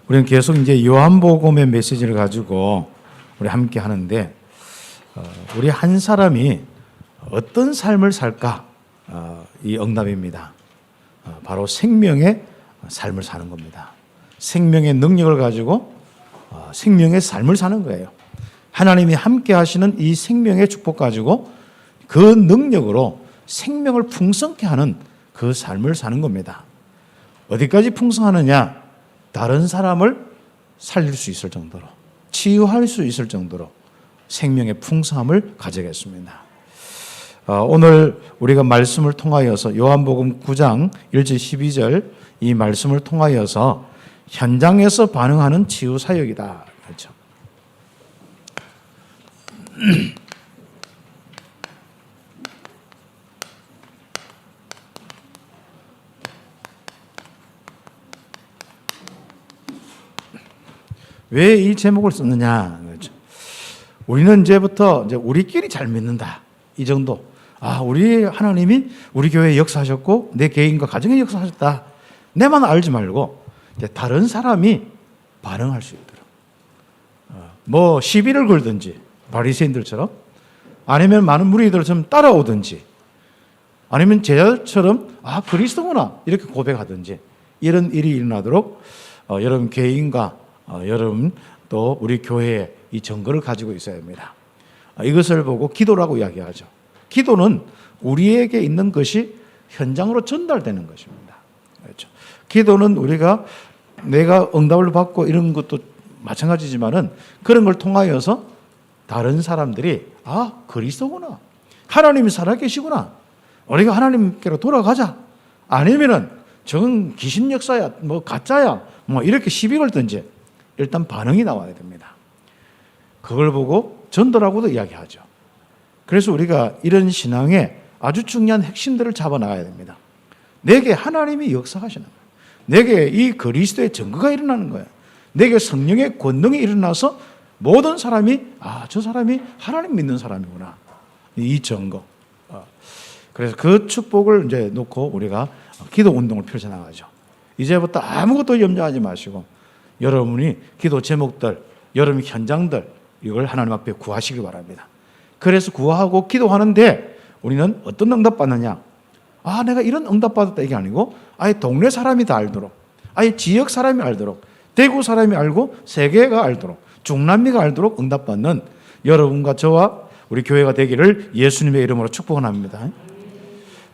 우리는 계속 이제 요한복음의 메시지를 가지고 우리 함께 하는데, 우리 한 사람이 어떤 삶을 살까? 이 응답입니다. 바로 생명의 삶을 사는 겁니다. 생명의 능력을 가지고 생명의 삶을 사는 거예요. 하나님이 함께 하시는 이 생명의 축복 가지고 그 능력으로 생명을 풍성케 하는 그 삶을 사는 겁니다. 어디까지 풍성하느냐? 다른 사람을 살릴 수 있을 정도로, 치유할 수 있을 정도로 생명의 풍성함을 가져겠습니다. 오늘 우리가 말씀을 통하여서 요한복음 9장 1절 12절 이 말씀을 통하여서 현장에서 반응하는 치유 사역이다. 그렇죠. 왜 이 제목을 썼느냐? 그렇죠. 우리는 이제부터 우리끼리 잘 믿는다. 이 정도. 우리 하나님이 우리 교회에 역사하셨고 내 개인과 가정에 역사하셨다. 내만 알지 말고 이제 다른 사람이 반응할 수 있도록. 시비를 걸든지 바리새인들처럼, 아니면 많은 무리들처럼 따라오든지, 아니면 제자처럼 그리스도구나 이렇게 고백하든지, 이런 일이 일어나도록 여러분 개인과 여러분 또 우리 교회에 이 증거를 가지고 있어야 합니다. 이것을 보고 기도라고 이야기하죠. 기도는 우리에게 있는 것이 현장으로 전달되는 것입니다. 그렇죠. 기도는 내가 응답을 받고 이런 것도 마찬가지지만은 그런 걸 통하여서 다른 사람들이 그리스도구나, 하나님이 살아계시구나, 우리가 하나님께로 돌아가자, 아니면은 저건 귀신 역사야, 가짜야, 이렇게 시비 걸든지 일단 반응이 나와야 됩니다. 그걸 보고 전도라고도 이야기하죠. 그래서 우리가 이런 신앙에 아주 중요한 핵심들을 잡아나가야 됩니다. 내게 하나님이 역사하시는 거예요. 내게 이 그리스도의 증거가 일어나는 거예요. 내게 성령의 권능이 일어나서 모든 사람이 저 사람이 하나님 믿는 사람이구나, 이 증거. 그래서 그 축복을 이제 놓고 우리가 기도 운동을 펼쳐나가죠. 이제부터 아무것도 염려하지 마시고 여러분이 기도 제목들, 여러분 현장들, 이걸 하나님 앞에 구하시길 바랍니다. 그래서 구하고 기도하는데 우리는 어떤 응답 받느냐? 내가 이런 응답 받았다 이게 아니고 아예 동네 사람이 다 알도록, 아예 지역 사람이 알도록, 대구 사람이 알고 세계가 알도록, 중남미가 알도록 응답받는 여러분과 저와 우리 교회가 되기를 예수님의 이름으로 축복합니다.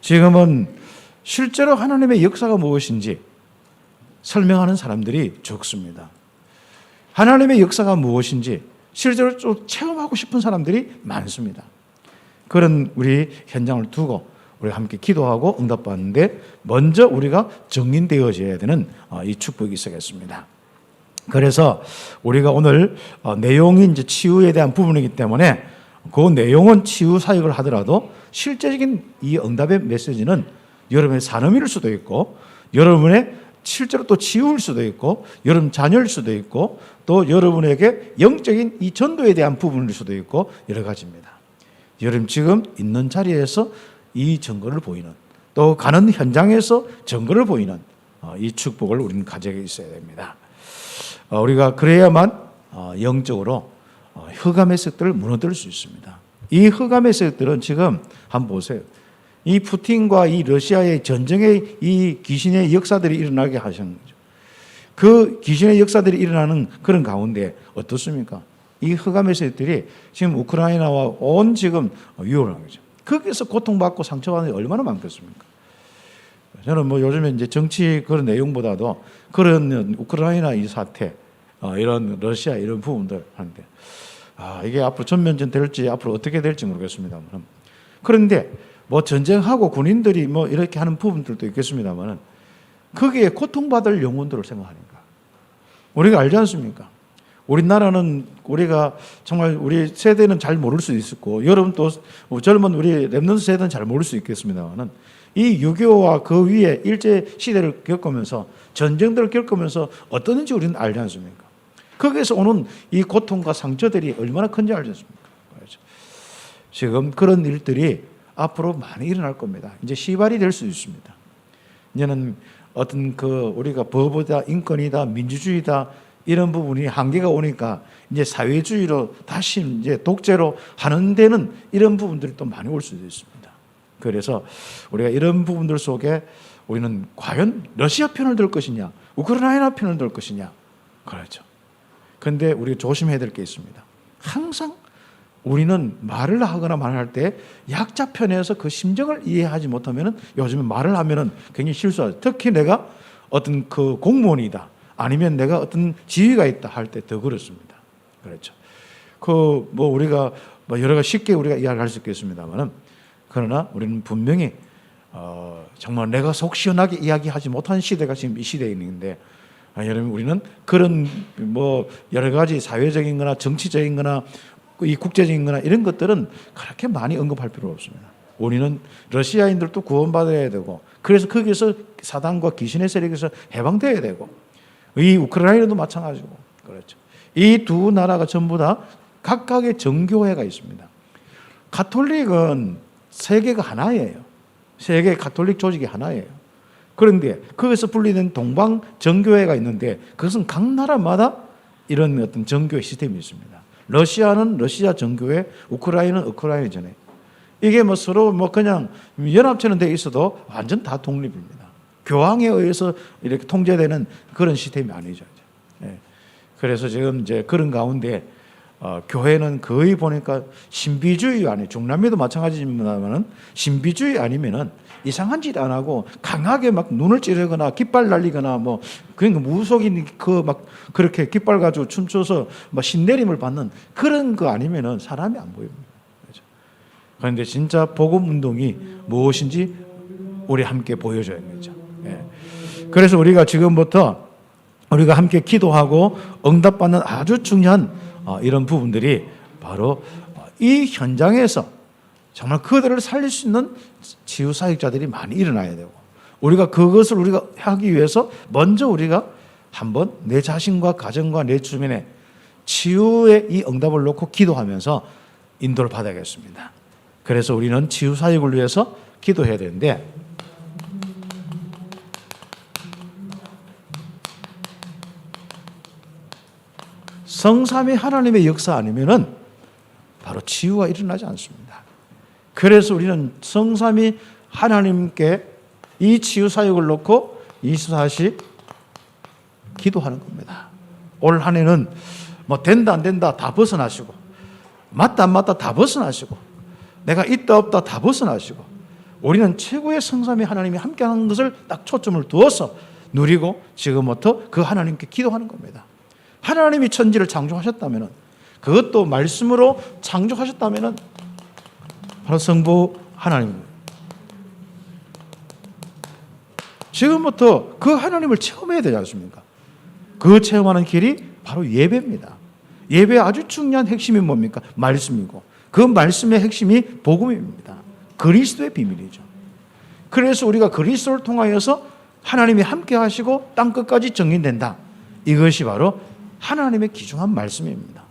지금은 실제로 하나님의 역사가 무엇인지 설명하는 사람들이 적습니다. 하나님의 역사가 무엇인지 실제로 좀 체험하고 싶은 사람들이 많습니다. 그런 우리 현장을 두고 우리가 함께 기도하고 응답받는데 먼저 우리가 정인되어져야 되는 이 축복이 있어야겠습니다. 그래서 우리가 오늘 내용이 이제 치유에 대한 부분이기 때문에 그 내용은 치유 사역을 하더라도 실제적인 이 응답의 메시지는 여러분의 산업일 수도 있고, 여러분의 실제로 또 치유일 수도 있고, 여러분 자녀일 수도 있고, 또 여러분에게 영적인 이 전도에 대한 부분일 수도 있고, 여러 가지입니다. 여러분 지금 있는 자리에서 이 증거를 보이는, 또 가는 현장에서 증거를 보이는 이 축복을 우리는 가지고 있어야 됩니다. 우리가 그래야만 영적으로 흑암의 세력들을 무너뜨릴 수 있습니다. 이 흑암의 세력들은 지금 한번 보세요. 이 푸틴과 이 러시아의 전쟁의 이 귀신의 역사들이 일어나게 하시는 거죠. 그 귀신의 역사들이 일어나는 그런 가운데 어떻습니까? 이 흑암의 세력들이 지금 우크라이나와 온 지금 위협을 하는 거죠. 거기서 고통받고 상처받는 게 얼마나 많겠습니까? 저는 요즘에 이제 정치 그런 내용보다도 그런 우크라이나 이 사태, 이런 러시아 이런 부분들 하는데, 이게 앞으로 전면전 될지 앞으로 어떻게 될지 모르겠습니다만, 그런데 전쟁하고 군인들이 이렇게 하는 부분들도 있겠습니다만, 거기에 고통받을 영혼들을 생각하니까 우리가 알지 않습니까? 우리나라는 우리가 정말 우리 세대는 잘 모를 수 있었고, 여러분 또 젊은 우리 랩넌트 세대는 잘 모를 수 있겠습니다만, 이 6.25와 그 위에 일제 시대를 겪으면서 전쟁들을 겪으면서 어떠는지 우리는 알지 않습니까? 거기에서 오는 이 고통과 상처들이 얼마나 큰지 알지 않습니까? 그렇죠. 지금 그런 일들이 앞으로 많이 일어날 겁니다. 이제 시발이 될 수 있습니다. 이제는 어떤 우리가 법이다, 인권이다, 민주주의다 이런 부분이 한계가 오니까 이제 사회주의로 다시 이제 독재로 하는 데는 이런 부분들이 또 많이 올 수도 있습니다. 그래서 우리가 이런 부분들 속에 우리는 과연 러시아 편을 들 것이냐, 우크라이나 편을 들 것이냐, 그렇죠. 그런데 우리가 조심해야 될 게 있습니다. 항상 우리는 말을 하거나 말할 때 약자 편에서 그 심정을 이해하지 못하면은 요즘에 말을 하면은 굉장히 실수하죠. 특히 내가 어떤 공무원이다, 아니면 내가 어떤 지위가 있다 할 때 더 그렇습니다. 그렇죠. 우리가 여러 가지 쉽게 우리가 이야기할 수 있겠습니다만은, 그러나 우리는 분명히 정말 내가 속 시원하게 이야기하지 못한 시대가 지금 이 시대에 있는데, 여러분 우리는 그런 여러 가지 사회적인 거나 정치적인 거나 이 국제적인 거나 이런 것들은 그렇게 많이 언급할 필요 없습니다. 우리는 러시아인들도 구원받아야 되고, 그래서 거기서 사단과 귀신의 세력에서 해방돼야 되고, 이 우크라이나도 마찬가지고, 그렇죠. 이 두 나라가 전부 다 각각의 정교회가 있습니다. 가톨릭은 세계가 하나예요. 세계 가톨릭 조직이 하나예요. 그런데 거기서 분리된 동방 정교회가 있는데, 그것은 각 나라마다 이런 어떤 정교회 시스템이 있습니다. 러시아는 러시아 정교회, 우크라이나는 우크라이나 전에. 이게 서로 그냥 연합체는 돼 있어도 완전 다 독립입니다. 교황에 의해서 이렇게 통제되는 그런 시스템이 아니죠. 그래서 지금 이제 그런 가운데 교회는 거의 보니까 신비주의 아니, 중남미도 마찬가지입니다만은 신비주의 아니면은 이상한 짓 안 하고 강하게 막 눈을 찌르거나 깃발 날리거나 그러니까 무속인 그렇게 깃발 가지고 춤춰서 신내림을 받는 그런 거 아니면은 사람이 안 보입니다. 그렇죠? 그런데 진짜 복음 운동이 무엇인지 우리 함께 보여줘야 되죠. 그래서 우리가 지금부터 우리가 함께 기도하고 응답받는 아주 중요한 이런 부분들이 바로 이 현장에서 정말 그들을 살릴 수 있는 치유사역자들이 많이 일어나야 되고, 우리가 그것을 우리가 하기 위해서 먼저 우리가 한번 내 자신과 가정과 내 주변에 치유의 이 응답을 놓고 기도하면서 인도를 받아야겠습니다. 그래서 우리는 치유사역을 위해서 기도해야 되는데, 성삼위 하나님의 역사 아니면은 바로 치유가 일어나지 않습니다. 그래서 우리는 성삼위 하나님께 이 치유 사역을 놓고 24시 기도하는 겁니다. 올 한 해는 된다 안 된다 다 벗어나시고, 맞다 안 맞다 다 벗어나시고, 내가 있다 없다 다 벗어나시고, 우리는 최고의 성삼위 하나님이 함께하는 것을 딱 초점을 두어서 누리고 지금부터 그 하나님께 기도하는 겁니다. 하나님이 천지를 창조하셨다면, 그것도 말씀으로 창조하셨다면 바로 성부 하나님입니다. 지금부터 그 하나님을 체험해야 되지 않습니까? 그 체험하는 길이 바로 예배입니다. 예배의 아주 중요한 핵심이 뭡니까? 말씀이고, 그 말씀의 핵심이 복음입니다. 그리스도의 비밀이죠. 그래서 우리가 그리스도를 통하여서 하나님이 함께 하시고 땅 끝까지 정인된다. 이것이 바로 하나님의 귀중한 말씀입니다.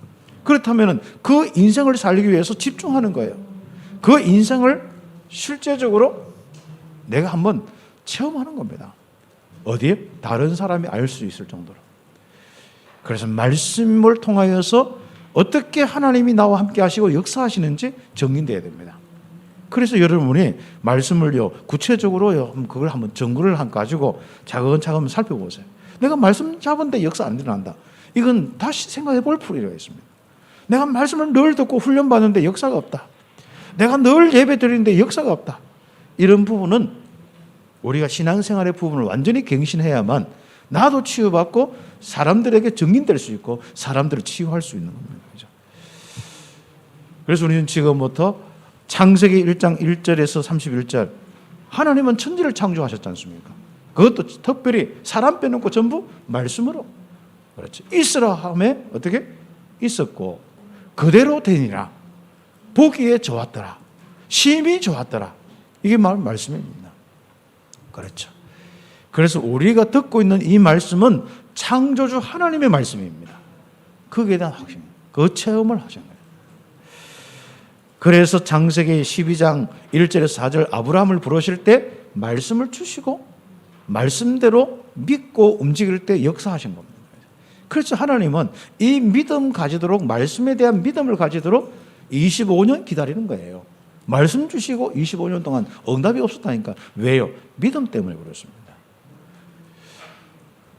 그렇다면 그 인생을 살리기 위해서 집중하는 거예요. 그 인생을 실제적으로 내가 한번 체험하는 겁니다. 어디에? 다른 사람이 알 수 있을 정도로. 그래서 말씀을 통하여서 어떻게 하나님이 나와 함께 하시고 역사하시는지 정인돼야 됩니다. 그래서 여러분이 말씀을요, 구체적으로요, 그걸 한번 정글을 가지고 차근차근 살펴보세요. 내가 말씀 잡은데 역사 안 일어난다. 이건 다시 생각해 볼 필요가 있습니다. 내가 말씀을 늘 듣고 훈련받는데 역사가 없다. 내가 늘 예배 드리는데 역사가 없다. 이런 부분은 우리가 신앙생활의 부분을 완전히 갱신해야만 나도 치유받고 사람들에게 증인될 수 있고 사람들을 치유할 수 있는 겁니다. 그렇죠? 그래서 우리는 지금부터 창세기 1장 1절에서 31절, 하나님은 천지를 창조하셨지 않습니까? 그것도 특별히 사람 빼놓고 전부 말씀으로. 그렇지. 있으라 하매 어떻게? 있었고 그대로 되니라. 보기에 좋았더라. 심히 좋았더라. 이게 말씀입니다. 그렇죠. 그래서 우리가 듣고 있는 이 말씀은 창조주 하나님의 말씀입니다. 거기에 대한 확신, 그 체험을 하신 거예요. 그래서 창세기 12장 1절에서 4절 아브라함을 부르실 때 말씀을 주시고 말씀대로 믿고 움직일 때 역사하신 겁니다. 그래서 하나님은 이 믿음 가지도록, 말씀에 대한 믿음을 가지도록 25년 기다리는 거예요. 말씀 주시고 25년 동안 응답이 없었다니까. 왜요? 믿음 때문에 그렇습니다.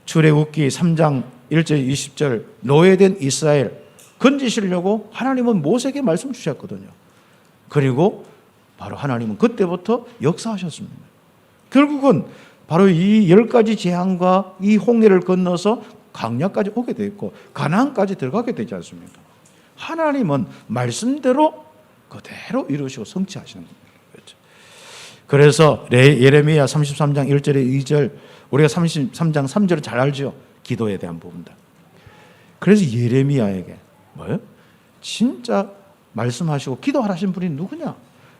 출애굽기 3장 1절 20절 노예된 이스라엘 건지시려고 하나님은 모세에게 말씀 주셨거든요. 그리고 바로 하나님은 그때부터 역사하셨습니다. 결국은 바로 이 10가지 재앙과 이 홍해를 건너서 광야까지 오게 돼 있고 가나안까지 들어가게 되지 않습니까? 하나님은 말씀대로 그대로 이루시고 성취하시는 겁니다. 그렇죠? 그래서 예레미야 33장 1절에 2절, 우리가 33장 3절을 잘 알죠? 기도에 대한 부분들. 그래서 예레미야에게 뭐예요? 진짜 말씀하시고 기도하라신 분이 누구냐?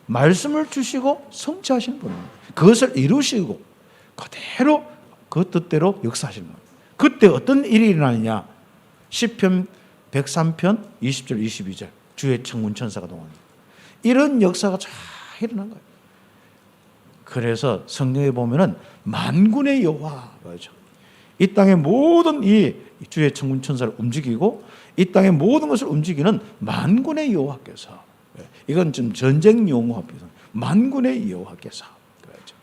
말씀을 주시고 성취하시는 분입니다. 그것을 이루시고 그대로 그 뜻대로 역사하시는 겁니다. 그때 어떤 일이 일어나느냐? 시편 103편 20절 22절 주의 청문 천사가 동원합니다. 이런 역사가 쫙 일어난 거예요. 그래서 성경에 보면은 만군의 여호와 그러죠. 이 땅의 모든 이 주의 청문 천사를 움직이고 이 땅의 모든 것을 움직이는 만군의 여호와께서, 이건 좀 전쟁 용어 앞에서 만군의 여호와께서 그러죠.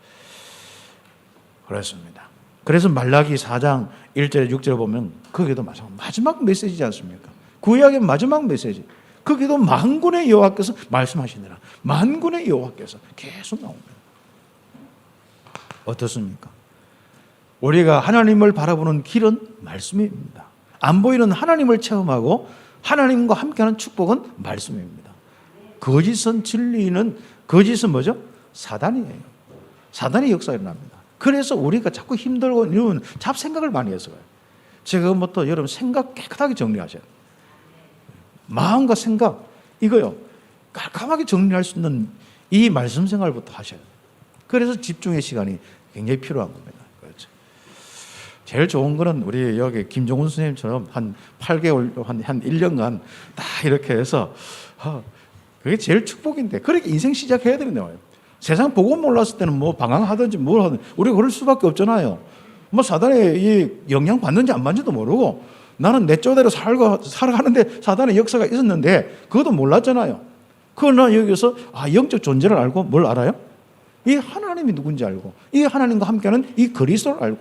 그렇습니다. 그래서 말라기 4장 1절에 6절에 보면 거기도 마지막 메시지지 않습니까? 구약의 마지막 메시지. 거기도 만군의 여호와께서 말씀하시느라 만군의 여호와께서 계속 나옵니다. 어떻습니까? 우리가 하나님을 바라보는 길은 말씀입니다. 안 보이는 하나님을 체험하고 하나님과 함께하는 축복은 말씀입니다. 거짓은 진리는 거짓은 뭐죠? 사단이에요. 사단의 역사가 일어납니다. 그래서 우리가 자꾸 힘들고 이런 잡생각을 많이 해서 그래요. 지금부터 여러분 생각 깨끗하게 정리하셔야 돼요. 마음과 생각 이거요 깔끔하게 정리할 수 있는 이 말씀 생활부터 하셔야 돼요. 그래서 집중의 시간이 굉장히 필요한 겁니다. 그렇죠. 제일 좋은 거는 우리 여기 김종훈 선생님처럼 한 8개월, 한 1년간 다 이렇게 해서 그게 제일 축복인데 그렇게 인생 시작해야 되는데 말이에요. 세상 보고 몰랐을 때는 뭐 방황하든지 뭘 하든지 우리가 그럴 수밖에 없잖아요. 뭐 사단의 이 영향 받는지 안 받는지도 모르고 나는 내 쪼대로 살아가는데 사단의 역사가 있었는데 그것도 몰랐잖아요. 그러나 여기서 영적 존재를 알고 뭘 알아요? 이 하나님이 누군지 알고 이 하나님과 함께하는 이 그리스도를 알고.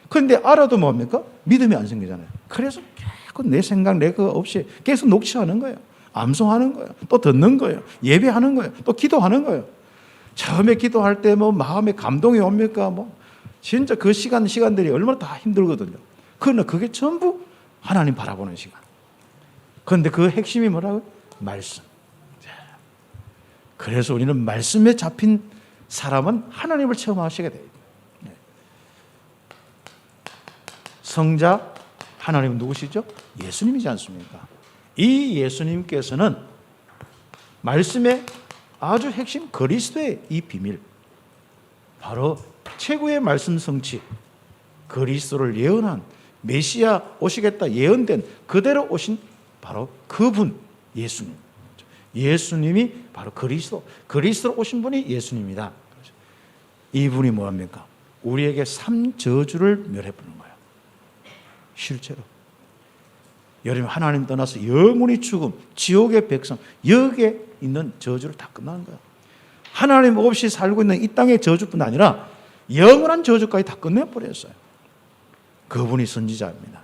그런데 알아도 뭡니까? 믿음이 안 생기잖아요. 그래서 계속 내 생각 내 거 없이 계속 녹취하는 거예요. 암송하는 거예요. 또 듣는 거예요. 예배하는 거예요. 또 기도하는 거예요. 처음에 기도할 때 뭐 마음에 감동이 옵니까? 뭐 진짜 그 시간들이 얼마나 다 힘들거든요. 그러나 그게 전부 하나님 바라보는 시간. 그런데 그 핵심이 뭐라고요? 말씀. 그래서 우리는 말씀에 잡힌 사람은 하나님을 체험하시게 돼요. 성자 하나님은 누구시죠? 예수님이지 않습니까? 이 예수님께서는 말씀의 아주 핵심 그리스도의 이 비밀, 바로 최고의 말씀 성취, 그리스도를 예언한 메시아 오시겠다 예언된 그대로 오신 바로 그분 예수님. 예수님이 바로 그리스도로 오신 분이 예수님이다. 이분이 뭐합니까? 우리에게 3저주를 멸해버리는 거예요. 실제로. 여러분 하나님 떠나서 영원히 죽음, 지옥의 백성, 여기에 있는 저주를 다 끝나는 거예요. 하나님 없이 살고 있는 이 땅의 저주뿐 아니라 영원한 저주까지 다 끝내버렸어요. 그분이 선지자입니다.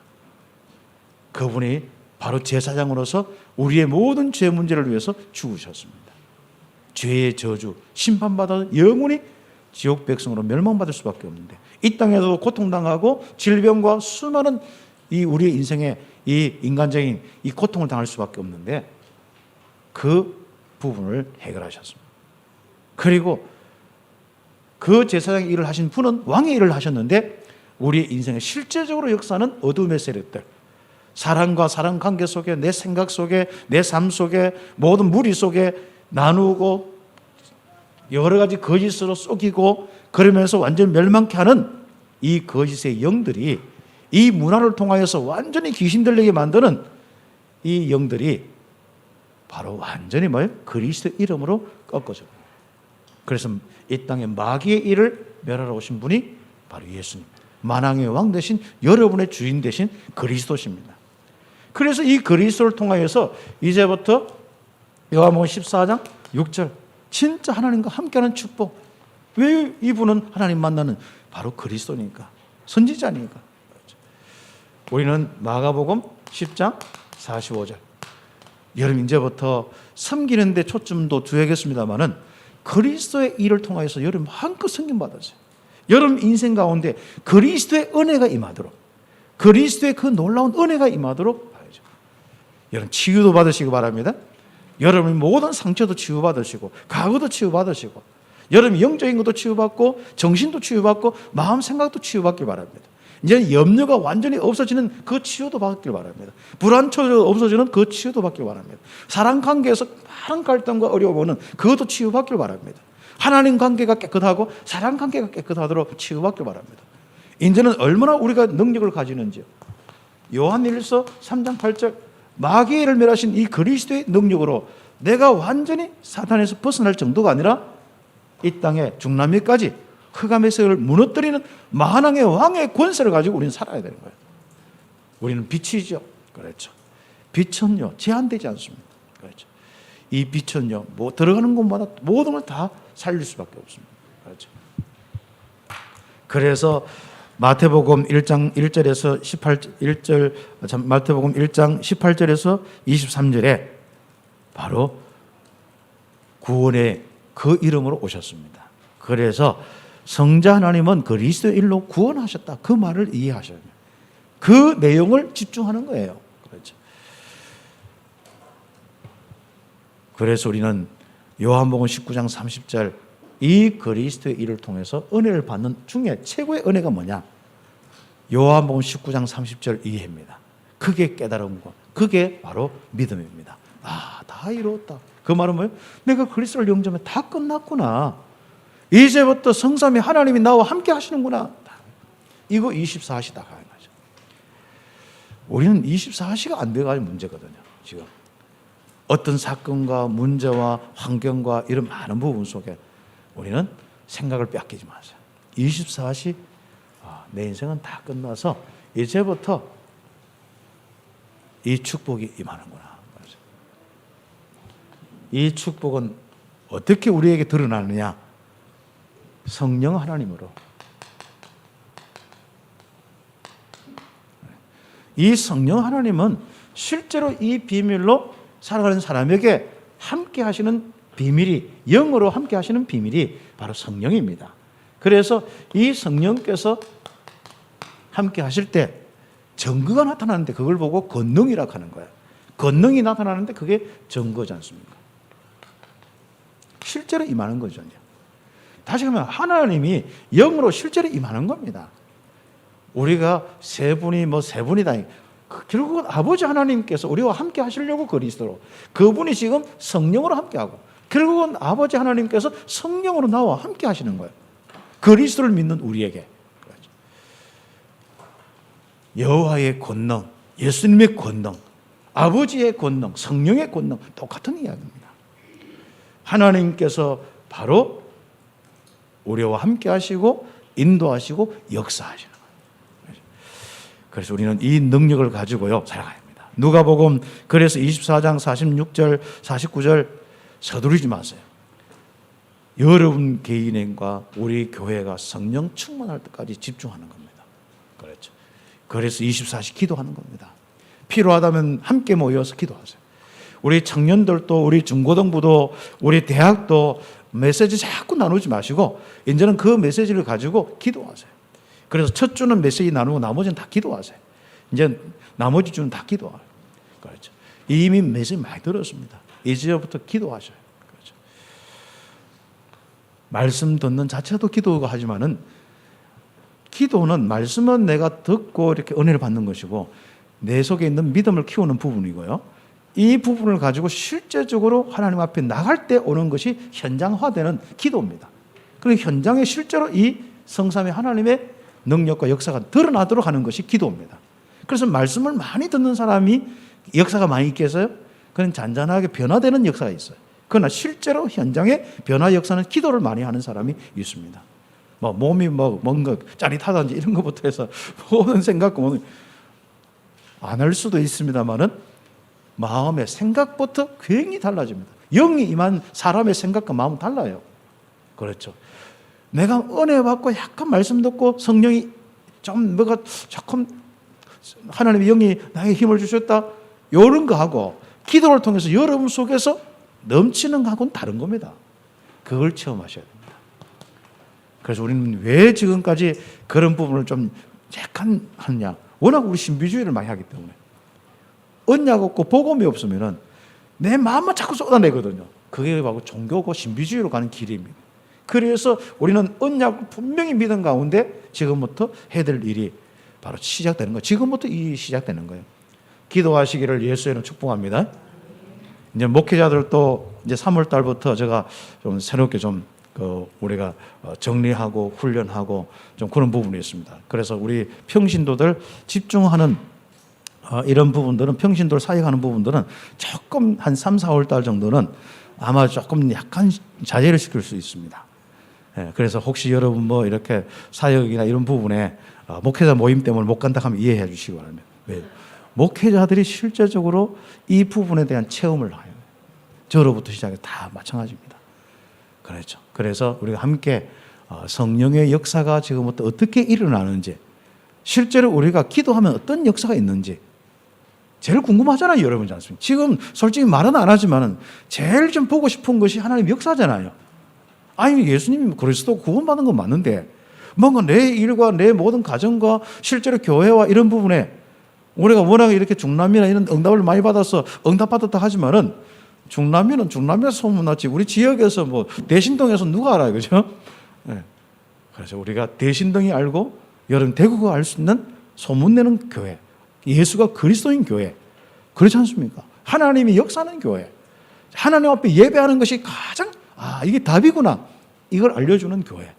그분이 바로 제사장으로서 우리의 모든 죄 문제를 위해서 죽으셨습니다. 죄의 저주, 심판받아 영원히 지옥 백성으로 멸망받을 수밖에 없는데 이 땅에서도 고통당하고 질병과 수많은 이 우리의 인생에 이 인간적인 이 고통을 당할 수밖에 없는데 그 부분을 해결하셨습니다. 그리고 그 제사장의 일을 하신 분은 왕의 일을 하셨는데 우리의 인생에 실제적으로 역사하는 어둠의 세력들, 사랑과 사랑 관계 속에 내 생각 속에 내 삶 속에 모든 무리 속에 나누고 여러 가지 거짓으로 속이고 그러면서 완전히 멸망케 하는 이 거짓의 영들이 이 문화를 통하여서 완전히 귀신 들리게 만드는 이 영들이 바로 완전히 뭐예요? 그리스도의 이름으로 꺾어져요. 그래서 이 땅에 마귀의 일을 멸하러 오신 분이 바로 예수님, 만왕의 왕 대신 여러분의 주인 대신 그리스도십니다. 그래서 이 그리스도를 통하여서 이제부터 요한복음 14장 6절 진짜 하나님과 함께하는 축복. 왜 이분은 하나님 만나는 바로 그리스도니까, 선지자니까. 우리는 마가복음 10장 45절. 여러분 이제부터 섬기는 데 초점도 두야겠습니다만은 그리스도의 일을 통하여서 여러분 한껏 섬김 받으세요. 여러분 인생 가운데 그리스도의 은혜가 임하도록, 그리스도의 그 놀라운 은혜가 임하도록 봐야죠. 여러분 치유도 받으시기 바랍니다. 여러분 모든 상처도 치유받으시고 과거도 치유받으시고 여러분 영적인 것도 치유받고 정신도 치유받고 마음 생각도 치유받길 바랍니다. 이제 염려가 완전히 없어지는 그 치유도 받길 바랍니다. 불안초가 없어지는 그 치유도 받길 바랍니다. 사랑 관계에서 많은 갈등과 어려움은 그것도 치유받길 바랍니다. 하나님 관계가 깨끗하고 사랑 관계가 깨끗하도록 치유받길 바랍니다. 이제는 얼마나 우리가 능력을 가지는지요. 요한일서 3장 8절 마귀를 멸하신 이 그리스도의 능력으로 내가 완전히 사탄에서 벗어날 정도가 아니라 이 땅의 중남미까지 흑암의 무너뜨리는 만왕의 왕의 권세를 가지고 우리는 살아야 되는 거예요. 우리는 빛이죠. 그렇죠. 빛은요 제한되지 않습니다. 그렇죠. 이 빛은요 뭐 들어가는 곳마다 모든 걸 다 살릴 수밖에 없습니다. 그렇죠. 그래서 마태복음 1장 1절에서 1절 마태복음 1장 18절에서 23절에 바로 구원의 그 이름으로 오셨습니다. 그래서 성자 하나님은 그리스도의 일로 구원하셨다. 그 말을 이해하셔야 돼요. 그 내용을 집중하는 거예요. 그렇죠. 그래서 우리는 요한복음 19장 30절 이 그리스도의 일을 통해서 은혜를 받는 중에 최고의 은혜가 뭐냐? 요한복음 19장 30절 이해입니다. 그게 깨달음과 그게 바로 믿음입니다. 다 이루었다. 그 말은 뭐예요? 내가 그리스도를 영접하면 다 끝났구나. 이제부터 성삼위 하나님이 나와 함께 하시는구나. 이거 24시다 하는 거죠. 우리는 24시가 안 돼가지고 문제거든요. 지금 어떤 사건과 문제와 환경과 이런 많은 부분 속에 우리는 생각을 뺏기지 마세요. 24시 내 인생은 다 끝나서 이제부터 이 축복이 임하는구나. 이 축복은 어떻게 우리에게 드러나느냐? 성령 하나님으로. 이 성령 하나님은 실제로 이 비밀로 살아가는 사람에게 함께 하시는 비밀이, 영으로 함께 하시는 비밀이 바로 성령입니다. 그래서 이 성령께서 함께 하실 때 증거가 나타나는데 그걸 보고 권능이라고 하는 거예요. 권능이 나타나는데 그게 증거지 않습니까? 실제로 임하는 거죠. 다시 하면 하나님이 영으로 실제로 임하는 겁니다. 우리가 세 분이다. 결국은 아버지 하나님께서 우리와 함께 하시려고 그리스도로, 그분이 지금 성령으로 함께하고 결국은 아버지 하나님께서 성령으로 나와 함께 하시는 거예요. 그리스도를 믿는 우리에게. 여호와의 권능, 예수님의 권능, 아버지의 권능, 성령의 권능 똑같은 이야기입니다. 하나님께서 바로 우리와 함께 하시고 인도하시고 역사하시는 거예요. 그래서 우리는 이 능력을 가지고요 살아가야 합니다. 누가복음 그래서 24장 46절 49절 서두르지 마세요. 여러분 개인과 우리 교회가 성령 충만할 때까지 집중하는 겁니다. 그렇죠. 그래서 24시 기도하는 겁니다. 필요하다면 함께 모여서 기도하세요. 우리 청년들도 우리 중고등부도 우리 대학도 메시지 자꾸 나누지 마시고 이제는 그 메시지를 가지고 기도하세요. 그래서 첫 주는 메시지 나누고 나머지는 다 기도하세요. 이제 나머지 주는 다 기도하세요. 그렇죠. 이미 메시지 많이 들었습니다. 이제부터 기도하셔요. 그렇죠. 말씀 듣는 자체도 기도가 하지만은 기도는 말씀은 내가 듣고 이렇게 은혜를 받는 것이고 내 속에 있는 믿음을 키우는 부분이고요. 이 부분을 가지고 실제적으로 하나님 앞에 나갈 때 오는 것이 현장화되는 기도입니다. 그리고 현장에 실제로 이 성삼위 하나님의 능력과 역사가 드러나도록 하는 것이 기도입니다. 그래서 말씀을 많이 듣는 사람이 역사가 많이 있겠어요? 그건 잔잔하게 변화되는 역사가 있어요. 그러나 실제로 현장의 변화 역사는 기도를 많이 하는 사람이 있습니다. 뭐 몸이 뭐 뭔가 짜릿하다든지 이런 것부터 해서 모든 생각과 안 할 수도 있습니다만은 마음의 생각부터 굉장히 달라집니다. 영이 임한 사람의 생각과 마음은 달라요. 그렇죠. 내가 은혜 받고 약간 말씀 듣고 성령이 좀 뭐가 조금 하나님의 영이 나에게 힘을 주셨다 이런 거 하고 기도를 통해서 여러분 속에서 넘치는 거하고는 다른 겁니다. 그걸 체험하셔야 됩니다. 그래서 우리는 왜 지금까지 그런 부분을 좀 약간 하느냐. 워낙 우리 신비주의를 많이 하기 때문에 언약 없고 복음이 없으면은 내 마음만 자꾸 쏟아내거든요. 그게 바로 종교고 신비주의로 가는 길입니다. 그래서 우리는 언약을 분명히 믿은 가운데 지금부터 해야 될 일이 바로 시작되는 거예요. 지금부터 이 시작되는 거예요. 기도하시기를 예수의 이름으로 축복합니다. 이제 목회자들도 이제 3월 달부터 제가 좀 새롭게 좀 우리가 정리하고 훈련하고 좀 그런 부분이 있습니다. 그래서 우리 평신도들 집중하는 이런 부분들은 평신도를 사역하는 부분들은 조금 한 3, 4월 달 정도는 아마 조금 약간 자제를 시킬 수 있습니다. 그래서 혹시 여러분 뭐 이렇게 사역이나 이런 부분에 목회자 모임 때문에 못 간다 하면 이해해 주시기 바랍니다. 왜? 목회자들이 실제적으로 이 부분에 대한 체험을 해요. 저로부터 시작해 다 마찬가지입니다. 그렇죠. 그래서 우리가 함께 성령의 역사가 지금부터 어떻게 일어나는지, 실제로 우리가 기도하면 어떤 역사가 있는지 제일 궁금하잖아요, 여러분지 않습니까? 지금 솔직히 말은 안 하지만은 제일 좀 보고 싶은 것이 하나님 역사잖아요. 아니, 예수님이 그리스도 구원받은 건 맞는데 뭔가 내 일과 내 모든 가정과 실제로 교회와 이런 부분에 우리가 워낙 이렇게 중남미나 이런 응답을 많이 받아서 응답받았다 하지만은 중남미는 중남미에서 소문났지 우리 지역에서 뭐 대신동에서 누가 알아요, 그죠? 네. 그래서 우리가 대신동이 알고 여러분 대구가 알 수 있는 소문내는 교회, 예수가 그리스도인 교회, 그렇지 않습니까? 하나님이 역사하는 교회, 하나님 앞에 예배하는 것이 가장 이게 답이구나 이걸 알려주는 교회,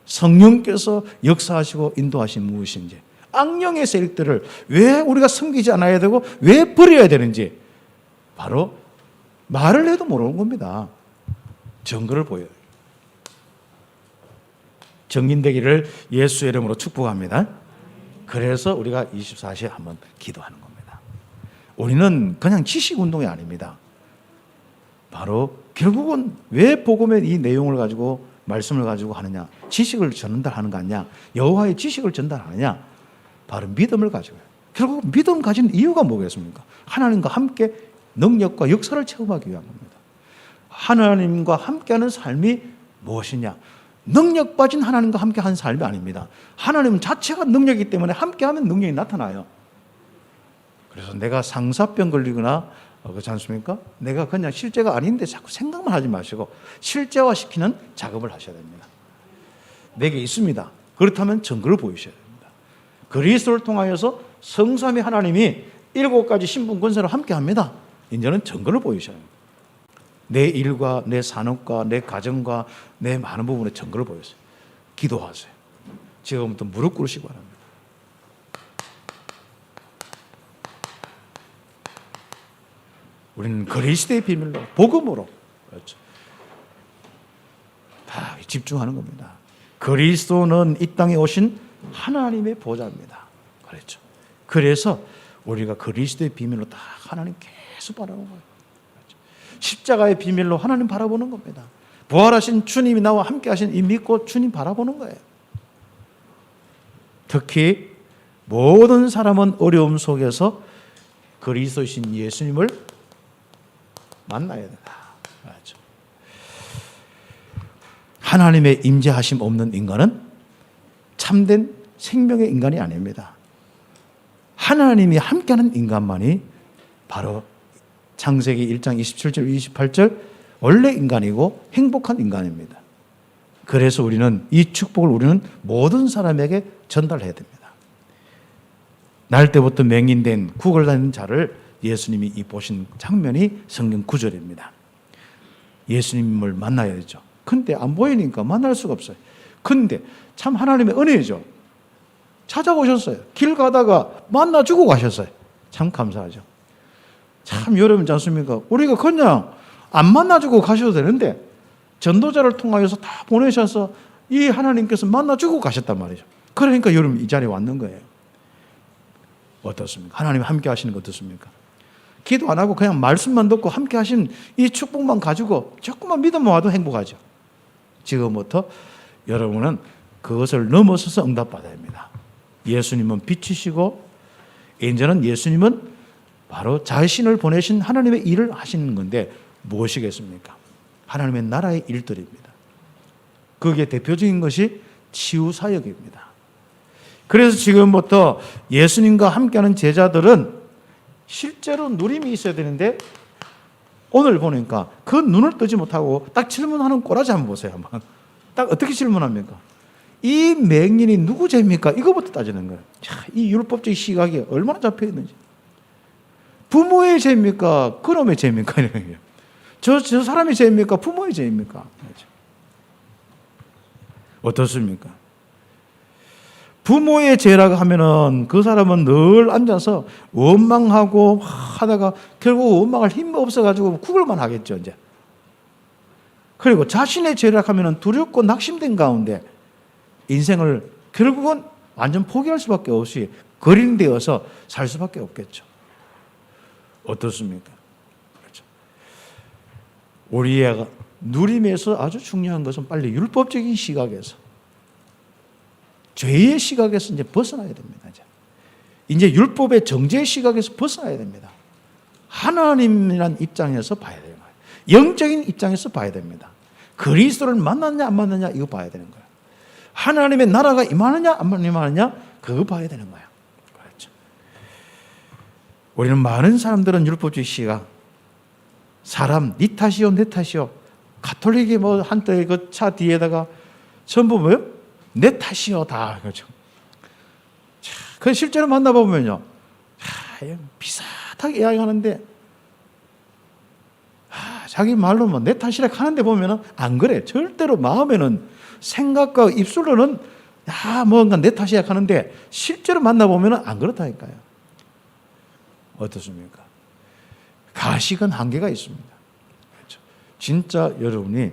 성령께서 역사하시고 인도하신 무엇인지, 악령의 세력들을 왜 우리가 섬기지 않아야 되고 왜 버려야 되는지 바로 말을 해도 모르는 겁니다. 증거를 보여요. 증인되기를 예수의 이름으로 축복합니다. 그래서 우리가 24시에 한번 기도하는 겁니다. 우리는 그냥 지식 운동이 아닙니다. 바로 결국은 왜 복음의 이 내용을 가지고 말씀을 가지고 하느냐, 지식을 전달하는 거 아니냐, 여호와의 지식을 전달하느냐, 바로 믿음을 가지고요. 결국 믿음 가진 이유가 뭐겠습니까? 하나님과 함께 능력과 역사를 체험하기 위한 겁니다. 하나님과 함께하는 삶이 무엇이냐? 능력 빠진 하나님과 함께하는 삶이 아닙니다. 하나님 자체가 능력이기 때문에 함께하면 능력이 나타나요. 그래서 내가 상사병 걸리거나 그렇지 않습니까? 내가 그냥 실제가 아닌데 자꾸 생각만 하지 마시고 실제화시키는 작업을 하셔야 됩니다. 내게 있습니다. 그렇다면 증거를 보이셔야 됩니다. 그리스도를 통하여서 성삼위 하나님이 7가지 신분 권세로 함께합니다. 이제는 증거를 보이셔야 합니다. 내 일과 내 산업과 내 가정과 내 많은 부분에 증거를 보여주세요. 기도하세요. 지금부터 무릎 꿇으시기 바랍니다. 우리는 그리스도의 비밀로, 복음으로, 그렇죠, 다 집중하는 겁니다. 그리스도는 이 땅에 오신 하나님의 보좌입니다. 그렇죠. 그래서 우리가 그리스도의 비밀로 다 하나님 계속 바라보는 거예요. 그렇죠. 십자가의 비밀로 하나님 바라보는 겁니다. 부활하신 주님이 나와 함께 하신 이 믿고 주님 바라보는 거예요. 특히 모든 사람은 어려움 속에서 그리스도이신 예수님을 만나야 된다. 그렇죠. 하나님의 임재하심 없는 인간은 참된 생명의 인간이 아닙니다. 하나님이 함께하는 인간만이 바로 창세기 1장 27절 28절 원래 인간이고 행복한 인간입니다. 그래서 우리는 이 축복을 우리는 모든 사람에게 전달해야 됩니다. 날 때부터 맹인된 구걸다니는 자를 예수님이 이 보신 장면이 성경 9절입니다. 예수님을 만나야 되죠. 근데 안 보이니까 만날 수가 없어요. 근데 참 하나님의 은혜죠. 찾아오셨어요. 길 가다가 만나주고 가셨어요. 참 감사하죠. 참 여러분 않습니까? 우리가 그냥 안 만나주고 가셔도 되는데 전도자를 통하여서 다 보내셔서 이 하나님께서 만나주고 가셨단 말이죠. 그러니까 여러분 이 자리에 왔는 거예요. 어떻습니까? 하나님 함께 하시는 거 어떻습니까? 기도 안 하고 그냥 말씀만 듣고 함께 하신 이 축복만 가지고 조금만 믿음만 와도 행복하죠. 지금부터 여러분은 그것을 넘어서서 응답받아야 합니다. 예수님은 빛이시고 이제는 예수님은 바로 자신을 보내신 하나님의 일을 하시는 건데 무엇이겠습니까? 하나님의 나라의 일들입니다. 거기에 대표적인 것이 치유사역입니다. 그래서 지금부터 예수님과 함께하는 제자들은 실제로 누림이 있어야 되는데 오늘 보니까 그 눈을 뜨지 못하고 딱 질문하는 꼬라지 한번 보세요. 한번. 딱 어떻게 질문합니까? 이 맹인이 누구 죄입니까? 이거부터 따지는 거예요. 자, 이 율법적 시각이 얼마나 잡혀 있는지. 부모의 죄입니까? 그놈의 죄입니까? 이런 거예요. 저 사람의 죄입니까? 부모의 죄입니까? 어떻습니까? 부모의 죄라고 하면은 그 사람은 늘 앉아서 원망하고 하다가 결국 원망할 힘이 없어가지고 구걸만 하겠죠, 이제. 그리고 자신의 죄라고 하면은 두렵고 낙심된 가운데 인생을 결국은 완전 포기할 수밖에 없이 거린되어서 살 수밖에 없겠죠. 어떻습니까? 그렇죠. 우리의 누림에서 아주 중요한 것은 빨리 율법적인 시각에서 죄의 시각에서 이제 벗어나야 됩니다. 이제 율법의 정죄의 시각에서 벗어나야 됩니다. 하나님이란 입장에서 봐야 돼요. 영적인 입장에서 봐야 됩니다. 그리스도를 만났냐 안 만났냐 이거 봐야 되는 거예요. 하나님의 나라가 임하느냐 안 임하느냐 그거 봐야 되는 거예요. 그렇죠. 우리는 많은 사람들은 율법주의 시각 사람 네 탓이요 내 탓이요 가톨릭이 뭐 한때 그 차 뒤에다가 전부 뭐요? 내 탓이요 다 그렇죠. 그 실제로 만나보면요 비슷하게 이야기하는데 자기 말로 뭐 내 탓이라 하는데 보면은 안 그래. 절대로 마음에는 생각과 입술로는 뭔가 내 탓이야 하는데 실제로 만나보면은 안 그렇다니까요. 어떻습니까? 가식은 한계가 있습니다. 그렇죠. 진짜 여러분이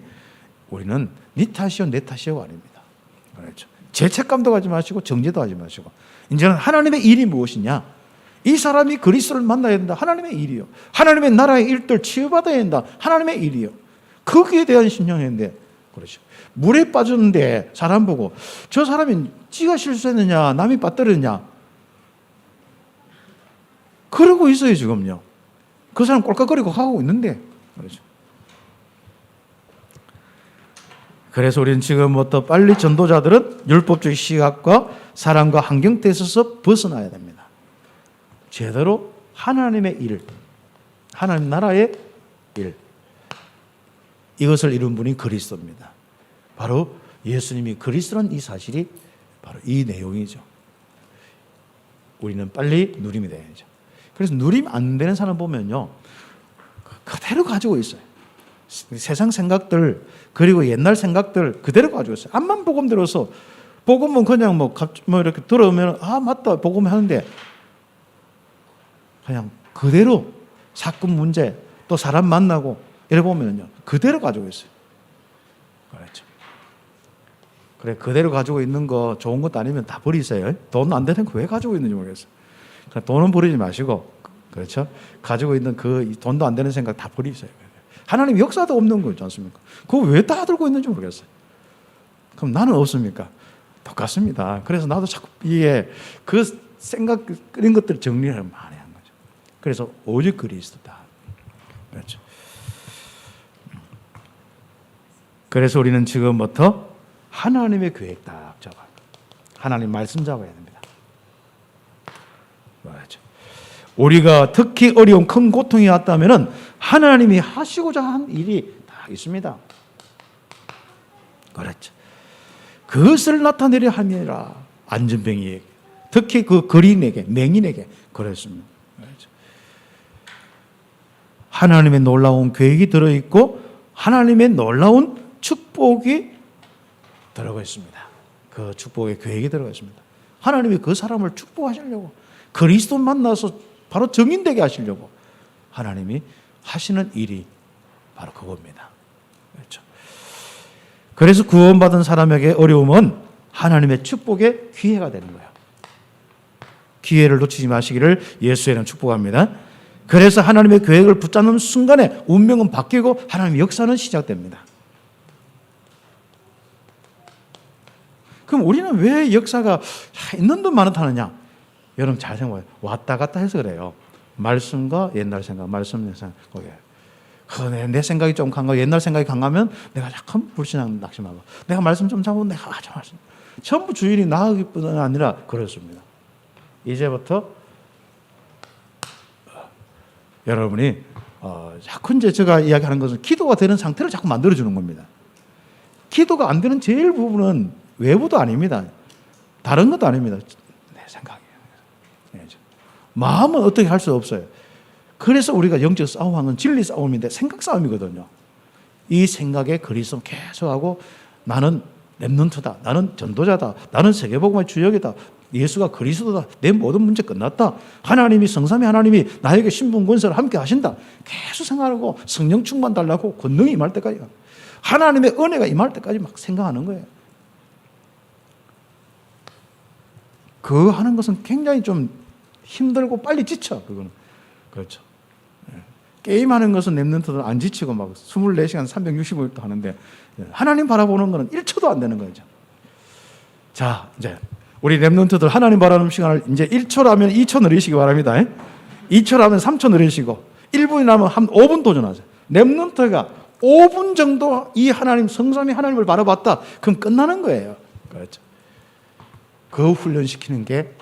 우리는 네 탓이요 내 탓이요 아닙니다. 그렇죠. 죄책감도 가지 마시고 정죄도 하지 마시고 이제는 하나님의 일이 무엇이냐? 이 사람이 그리스도를 만나야 된다. 하나님의 일이요. 하나님의 나라의 일들 치유받아야 된다. 하나님의 일이요. 거기에 대한 신령인데 그렇죠. 물에 빠졌는데 사람 보고 저 사람이 지가 실수했느냐 남이 빠뜨렸느냐 그러고 있어요 지금요. 그 사람 꼴깍거리고 하고 있는데 그렇죠. 그래서 우리는 지금부터 빨리 전도자들은 율법적 시각과 사람과 환경에 있어서 벗어나야 됩니다. 제대로 하나님의 일, 하나님 나라의 일 이것을 이룬 분이 그리스도입니다. 바로 예수님이 그리스도라는 이 사실이 바로 이 내용이죠. 우리는 빨리 누림이 돼야죠. 그래서 누림 안 되는 사람 보면요 그대로 가지고 있어요. 세상 생각들 그리고 옛날 생각들 그대로 가지고 있어요. 암만 복음 들어서 복음은 그냥 뭐 이렇게 들어오면 맞다 복음 하는데 그냥 그대로 사건 문제 또 사람 만나고 이래 보면요 그대로 가지고 있어요. 그렇죠. 그래 그대로 가지고 있는 거 좋은 것도 아니면 다 버리세요. 돈 안 되는 거 왜 가지고 있는지 모르겠어요. 돈은 버리지 마시고 그렇죠. 가지고 있는 그 돈도 안 되는 생각 다 버리세요. 하나님 역사도 없는 거지 않습니까? 그거 왜 다 들고 있는지 모르겠어요. 그럼 나는 없습니까? 똑같습니다. 그래서 나도 자꾸 이게 그 생각 그런 것들 정리를 많이 한 거죠. 그래서 오직 그리스도다. 그렇죠. 그래서 우리는 지금부터 하나님의 계획 딱 잡아요. 하나님 말씀 잡아야 됩니다. 맞죠. 우리가 특히 어려운 큰 고통이 왔다면은 하나님이 하시고자 한 일이 다 있습니다. 그렇죠. 그것을 나타내려 함이라 안전병이에게 특히 그 거린에게 맹인에게 그랬습니다. 그렇죠. 하나님의 놀라운 계획이 들어있고 하나님의 놀라운 축복이 들어가 있습니다. 그 축복의 계획이 들어가 있습니다. 하나님이 그 사람을 축복하시려고 그리스도 만나서 바로 증인되게 하시려고 하나님이 하시는 일이 바로 그겁니다. 그렇죠. 그래서 구원받은 사람에게 어려움은 하나님의 축복의 기회가 되는 거예요. 기회를 놓치지 마시기를 예수의 이름 축복합니다. 그래서 하나님의 계획을 붙잡는 순간에 운명은 바뀌고 하나님의 역사는 시작됩니다. 그럼 우리는 왜 역사가 있는 듯 많은 타느냐? 여러분 잘 생각해요. 왔다 갔다 해서 그래요. 말씀과 옛날 생각, 말씀 옛날 생각. 내 생각이 좀 강하고 옛날 생각이 강하면 내가 약간 불신앙 낙심하고, 내가 말씀 좀 잡으면 내가 아주 말씀. 전부 주일이 나으기뿐 아니라 그렇습니다. 이제부터 여러분이 자꾸 이제 제가 이야기하는 것은 기도가 되는 상태를 자꾸 만들어주는 겁니다. 기도가 안 되는 제일 부분은 외부도 아닙니다. 다른 것도 아닙니다. 내 생각이에요. 마음은 어떻게 할 수 없어요. 그래서 우리가 영적 싸움하는 진리 싸움인데 생각 싸움이거든요. 이 생각에 그리스도 계속하고 나는 렘넌트다. 나는 전도자다. 나는 세계복음의 주역이다. 예수가 그리스도다. 내 모든 문제 끝났다. 하나님이 성삼위 하나님이 나에게 신분 권세를 함께 하신다. 계속 생각하고 성령 충만 달라고 권능이 임할 때까지, 하나님의 은혜가 임할 때까지 막 생각하는 거예요. 그거 하는 것은 굉장히 좀 힘들고 빨리 지쳐. 그거는 그렇죠. 게임하는 것은 렘넌트들은 안 지치고 막 24시간 365일도 하는데 하나님 바라보는 것은 1초도 안 되는 거죠. 자, 이제 우리 렘넌트들 하나님 바라보는 시간을 이제 1초라면 2초 늘리시기 바랍니다. 2초라면 3초 늘리시고 1분이라면 한 5분 도전하세요. 렘넌트가 5분 정도 이 하나님 성삼위 하나님을 바라봤다. 그럼 끝나는 거예요. 그렇죠. 그 훈련시키는 게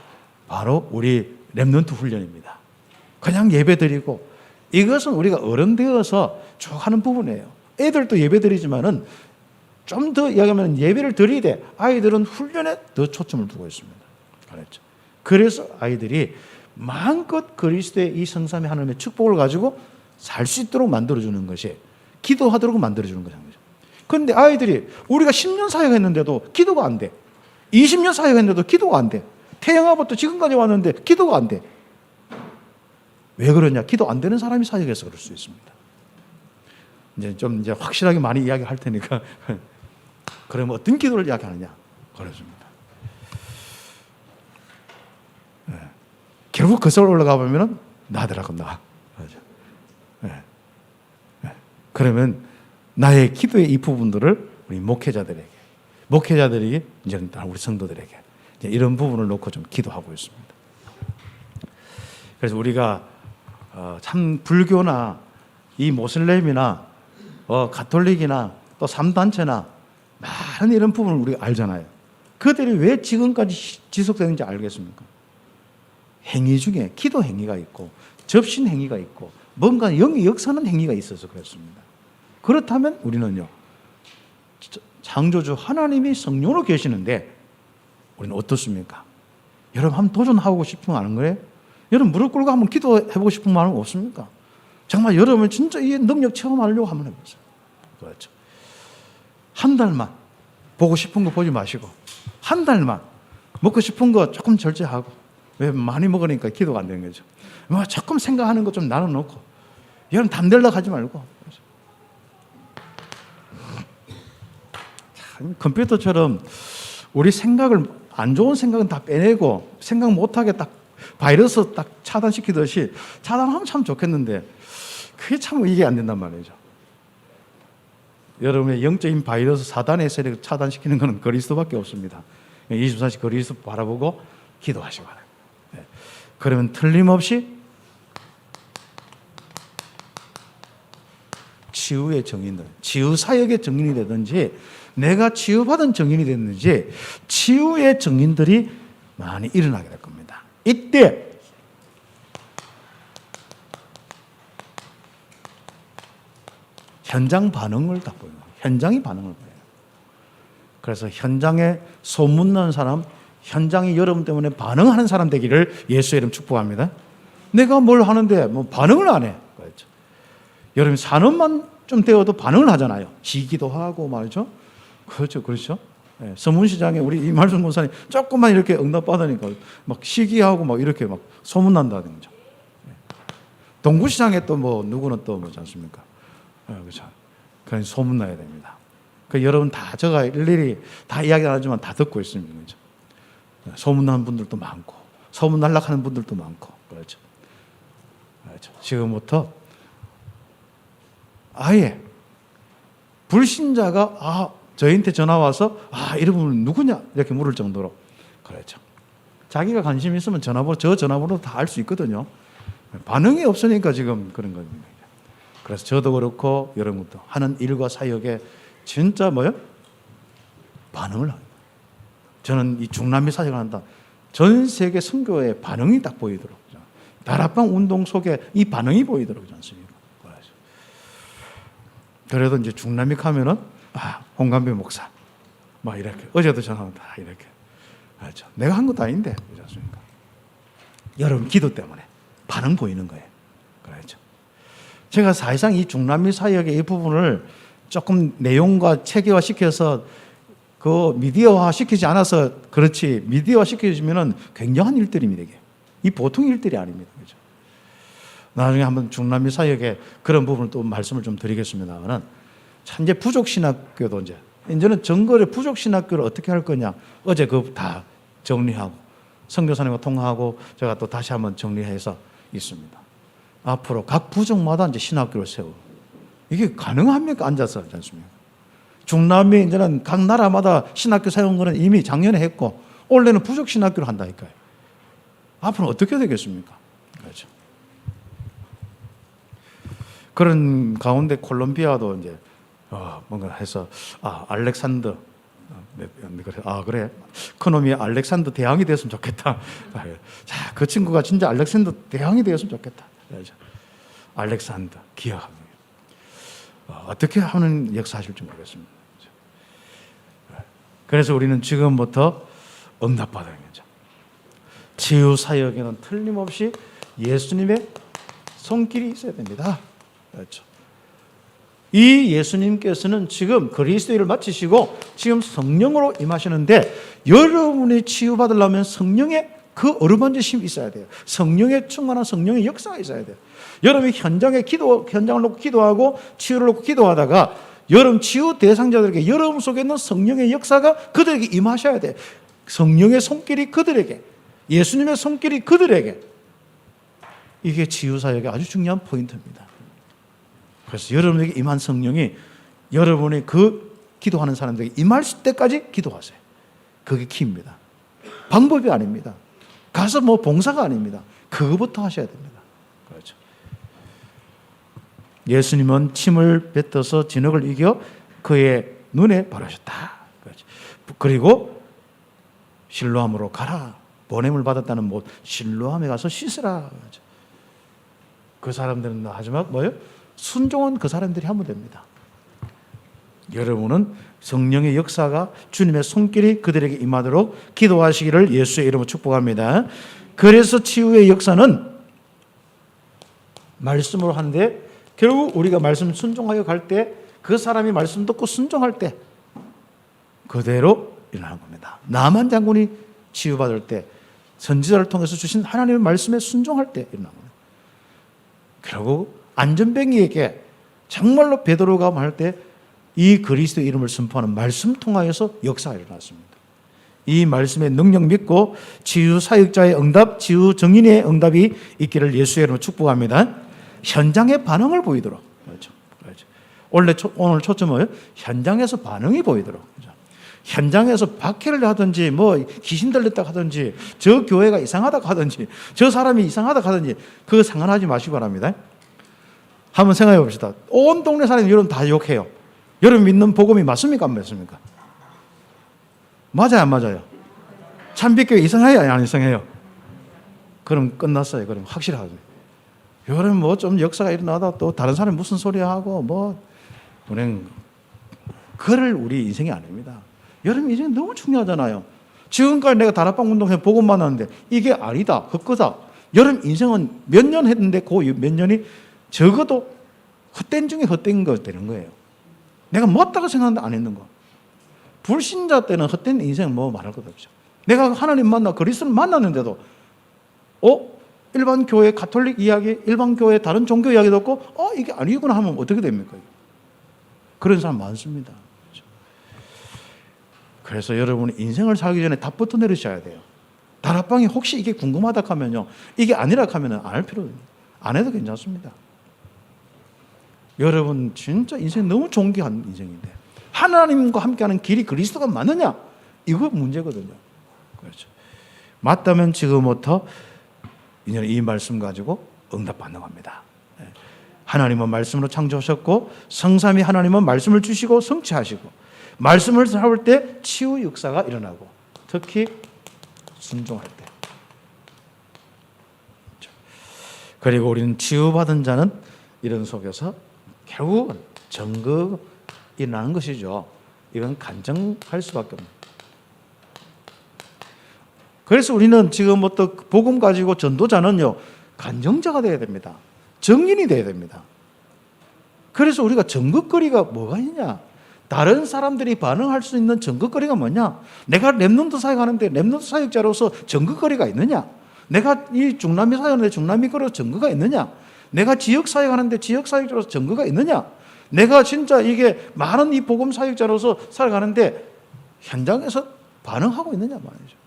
바로 우리 렘넌트 훈련입니다. 그냥 예배 드리고, 이것은 우리가 어른 되어서 쭉 하는 부분이에요. 애들도 예배 드리지만은 좀 더 이야기하면 예배를 드리되 아이들은 훈련에 더 초점을 두고 있습니다. 그렇죠. 그래서 아이들이 마음껏 그리스도의 이 성삼위 하나님의 축복을 가지고 살 수 있도록 만들어주는 것이, 기도하도록 만들어주는 거죠. 그런데 아이들이 우리가 10년 사역했는데도 기도가 안 돼. 20년 사역했는데도 기도가 안 돼. 태영아부터 지금까지 왔는데 기도가 안 돼. 왜 그러냐? 기도 안 되는 사람이 사역해서 그럴 수 있습니다. 이제 확실하게 많이 이야기할 테니까. 그러면 어떤 기도를 이야기하느냐? 그렇습니다. 네. 결국 그 서울 올라가 보면은 나더라고 나. 그렇죠. 네. 네. 그러면 나의 기도의 이 부분들을 우리 목회자들이 이제 우리 성도들에게 이제 이런 부분을 놓고 좀 기도하고 있습니다. 그래서 우리가 참 불교나 이 모슬렘이나 가톨릭이나 또 3단체나 많은 이런 부분을 우리가 알잖아요. 그들이 왜 지금까지 지속되는지 알겠습니까? 행위 중에 기도 행위가 있고 접신 행위가 있고 뭔가 영이 역사는 행위가 있어서 그렇습니다. 그렇다면 우리는요, 창조주 하나님이 성령으로 계시는데 우리는 어떻습니까? 여러분 한번 도전하고 싶은 거 아는 거예요? 여러분 무릎 꿇고 한번 기도해보고 싶은 마음 없습니까? 정말 여러분 진짜 이 능력 체험하려고 한번 해보세요. 그렇죠. 한 달만 보고 싶은 거 보지 마시고 한 달만 먹고 싶은 거 조금 절제하고, 왜 많이 먹으니까 기도가 안 되는 거죠. 뭐 조금 생각하는 거 좀 나눠놓고, 여러분 담대려고 하지 말고, 참 컴퓨터처럼 우리 생각을, 안 좋은 생각은 다 빼내고 생각 못하게 딱 바이러스 딱 차단시키듯이 차단하면 참 좋겠는데 그게 참 이게 안 된단 말이죠. 여러분의 영적인 바이러스 사단의 세력을 차단시키는 것은 그리스도밖에 없습니다. 24시간 그리스도 바라보고 기도하시기 바랍니다. 네. 그러면 틀림없이 치유의 정인들, 치유 사역의 정인이 되든지 내가 치유받은 정인이 됐는지 치유의 정인들이 많이 일어나게 될 겁니다. 이때 현장 반응을 딱 보여요. 현장이 반응을 보여요. 그래서 현장에 소문난 사람, 현장이 여러분 때문에 반응하는 사람 되기를 예수의 이름 축복합니다. 내가 뭘 하는데 뭐 반응을 안 해. 그렇죠. 여러분 산업만 좀 되어도 반응을 하잖아요. 지기도 하고 말이죠. 그렇죠, 그렇죠. 네, 서문시장에 우리 이말순 권사님 조금만 이렇게 응답받으니까 막 시기하고 막 이렇게 막 소문난다는 거죠. 네. 동구시장에 또 뭐 누구는 또 뭐지 않습니까? 네, 그렇죠. 그런 소문나야 됩니다. 그 여러분 다 제가 일일이 다 이야기 안 하지만 다 듣고 있습니다. 그렇죠? 소문난 분들도 많고 소문 날락하는 분들도 많고 그렇죠. 그렇죠. 지금부터 아예 불신자가 저희한테 전화 와서 이런 분은 누구냐 이렇게 물을 정도로 그렇죠. 자기가 관심 있으면 저 전화번호 다 알 수 있거든요. 반응이 없으니까 지금 그런 겁니다. 그래서 저도 그렇고 여러분도 하는 일과 사역에 진짜 반응을 합니다. 저는 이 중남미 사역을 한다. 전 세계 선교의 반응이 딱 보이도록 다락방 운동 속에 이 반응이 보이도록 그렇지 않습니까? 그래도 이제 중남미 가면은 홍감배 목사 막 이렇게 어제도 전화하면 다 이렇게 그렇죠. 내가 한 것도 아닌데 그렇지 않습니까? 여러분 기도 때문에 반응 보이는 거예요. 그렇죠. 제가 사실상 이 중남미 사역의 이 부분을 조금 내용과 체계화 시켜서 그 미디어화 시키지 않아서 그렇지 미디어화 시켜주면은 굉장한 일들입니다. 이 보통 일들이 아닙니다. 그렇죠. 나중에 한번 중남미 사역의 그런 부분을 또 말씀을 좀 드리겠습니다만은 현재 부족 신학교도 이제는 정거래 부족 신학교를 어떻게 할 거냐 어제 그거 다 정리하고 선교사님과 통화하고 제가 또 다시 한번 정리해서 있습니다. 앞으로 각 부족마다 이제 신학교를 세우고 이게 가능합니까? 앉아서 그렇지 않습니까? 중남미 이제는 각 나라마다 신학교 세운 거는 이미 작년에 했고 올해는 부족 신학교를 한다니까요. 앞으로 어떻게 되겠습니까? 그렇죠. 그런 가운데 콜롬비아도 이제 뭔가 해서 알렉산더 그래 큰놈이 알렉산더 대왕이 되었으면 좋겠다. 자, 그 친구가 진짜 알렉산더 대왕이 되었으면 좋겠다. 그렇죠. 알렉산더 기억합니다. 어떻게 하는 역사하실지 모르겠습니다. 그래서 우리는 지금부터 응답받아야 되죠. 치유 사역에는 틀림없이 예수님의 손길이 있어야 됩니다. 그렇죠. 이 예수님께서는 지금 그리스도를 마치시고 지금 성령으로 임하시는데 여러분이 치유받으려면 성령의 그 어루만지심이 있어야 돼요. 성령의 충만한 성령의 역사가 있어야 돼요. 여러분이 현장을 놓고 기도하고 치유를 놓고 기도하다가 여러분 치유 대상자들에게 여러분 속에 있는 성령의 역사가 그들에게 임하셔야 돼요. 성령의 손길이 그들에게, 예수님의 손길이 그들에게, 이게 치유 사역의 아주 중요한 포인트입니다. 그래서 여러분에게 임한 성령이 여러분의 그 기도하는 사람들에게 임할 때까지 기도하세요. 그게 키입니다. 방법이 아닙니다. 가서 봉사가 아닙니다. 그거부터 하셔야 됩니다. 그렇죠. 예수님은 침을 뱉어서 진흙을 이겨 그의 눈에 바르셨다. 그렇죠. 그리고 실로암으로 가라. 보냄을 받았다는 못 실로암에 가서 씻으라. 그렇죠. 그 사람들은 마지막 순종은 그 사람들이 하면 됩니다. 여러분은 성령의 역사가 주님의 손길이 그들에게 임하도록 기도하시기를 예수의 이름으로 축복합니다. 그래서 치유의 역사는 말씀으로 하는데 결국 우리가 말씀 순종하여 갈 때 그 사람이 말씀 듣고 순종할 때 그대로 일어나는 겁니다. 나만 장군이 치유받을 때 선지자를 통해서 주신 하나님의 말씀에 순종할 때 일어나는 겁니다. 결국 안전뱅이에게 정말로 베드로가 말할 때 이 그리스도의 이름을 선포하는 말씀 통하여서 역사가 일어났습니다. 이 말씀의 능력 믿고 치유 사역자의 응답, 치유 정인의 응답이 있기를 예수의 이름으로 축복합니다. 현장의 반응을 보이도록. 그렇죠. 오늘 초점은 현장에서 반응이 보이도록. 그렇죠. 현장에서 박해를 하든지 귀신 들렸다 하든지 저 교회가 이상하다 하든지 저 사람이 이상하다 하든지 그거 상관하지 마시기 바랍니다. 한번 생각해 봅시다. 온 동네 사람이 여러분 다 욕해요. 여러분 믿는 복음이 맞습니까? 안 맞습니까? 맞아요, 안 맞아요? 참빛교회 이상해요, 안 이상해요? 그럼 끝났어요. 그럼 확실하죠. 여러분 좀 역사가 일어나다 또 다른 사람이 무슨 소리 하고 그냥 그럴 우리 인생이 아닙니다. 여러분 인생이 너무 중요하잖아요. 지금까지 내가 다락방 운동해 복음 만났는데 이게 아니다, 헛거다. 여러분 인생은 몇 년 했는데 그 몇 년이 적어도 헛된 중에 헛된 거 되는 거예요. 내가 못다고 생각하는데 안 했는 거. 불신자 때는 헛된 인생 말할 것도 없죠. 내가 하나님 만나 그리스도를 만났는데도 일반 교회 가톨릭 이야기, 일반 교회 다른 종교 이야기 듣고 이게 아니구나 하면 어떻게 됩니까? 그런 사람 많습니다. 그렇죠? 그래서 여러분이 인생을 살기 전에 답부터 내리셔야 돼요. 다락방이 혹시 이게 궁금하다 하면요, 이게 아니라 하면 안 할 필요, 안 해도 괜찮습니다. 여러분 진짜 인생 너무 존귀한 인생인데 하나님과 함께하는 길이 그리스도가 맞느냐? 이거 문제거든요. 그렇죠. 맞다면 지금부터 이제는 이 말씀 가지고 응답받는 겁니다. 하나님은 말씀으로 창조하셨고 성삼위 하나님은 말씀을 주시고 성취하시고 말씀을 잡을 때 치유 역사가 일어나고 특히 순종할 때. 그리고 우리는 치유받은 자는 이런 속에서 결국은 정극이 일어나는 것이죠. 이건 간증할 수밖에 없는. 그래서 우리는 지금부터 복음 가지고 전도자는요, 간증자가 되어야 됩니다. 증인이 되어야 됩니다. 그래서 우리가 전극거리가 뭐가 있냐? 다른 사람들이 반응할 수 있는 전극거리가 뭐냐? 내가 렘넌트 사역하는데 렘넌트 사역자로서 전극거리가 있느냐? 내가 이 중남미 사역하는데 중남미 거로 전거가 있느냐? 내가 지역 사역하는데 지역 사역자로서 전거가 있느냐? 내가 진짜 이게 많은 이 복음 사역자로서 살아가는데 현장에서 반응하고 있느냐 말이죠.